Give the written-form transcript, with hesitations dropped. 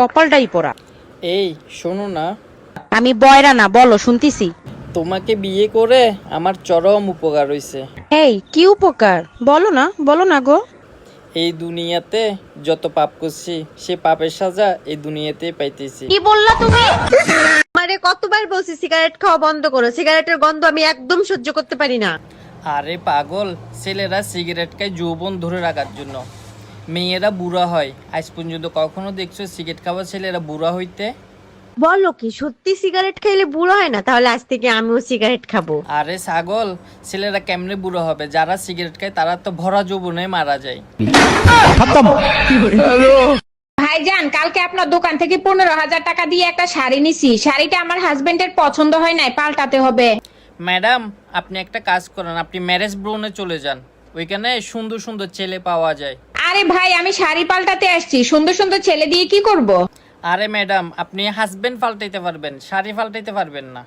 কপালটাই পোড়া। এই শোনো না, আমি বয়রা না, বলো শুনতিছি। তোমাকে বিয়ে করে আমার চরম উপকার হইছে। এই কি উপকার? বলো না গো। এই দুনিয়াতে যত পাপ করছি সে পাপের সাজা এই দুনিয়াতে পাইতেছি। কি বললা তুমি? আমারে কতবার বলছি সিগারেট খাওয়া বন্ধ করো, সিগারেটের গন্ধ আমি একদম সহ্য করতে পারি না। আরে পাগল, ছেলেরা সিগারেট খায় যৌবন ধরে রাখার জন্য, মেয়েরা বুড়া হয়। আজ পর্যন্ত কখনো দেখছো সিগারেট খাওয়া ছেলেরা বুড়া হইতে? বলো কি সত্যি সিগারেট খাইলে বুড়ো হয় না? তাহলে আজ থেকে আমিও সিগারেট খাবো। আরে ছাগল, ছেলেরা কেমনে বুড়ো হবে? যারা সিগারেট খায় তারা তো ভরা যৌবনে মারা যায়। ভাইজান, কালকে আপনার দোকান থেকে 15,000 টাকা দিয়ে একটা শাড়ি নিছি। শাড়িটা আমার হাজবেন্ডের পছন্দ হয় নাই, পাল্টাতে হবে। ম্যাডাম, আপনি একটা কাজ করেন, আপনি ম্যারেজ ব্রাউনে চলে যান, ওইখানে সুন্দর সুন্দর ছেলে পাওয়া যায়। আরে ভাই, আমি শাড়ি পাল্টাতে আসছি, সুন্দর সুন্দর ছেলে দিয়ে কি করব? আরে ম্যাডাম, আপনি হাজবেন্ড পাল্টাইতে পারবেন, শাড়ি পাল্টাইতে পারবেন না।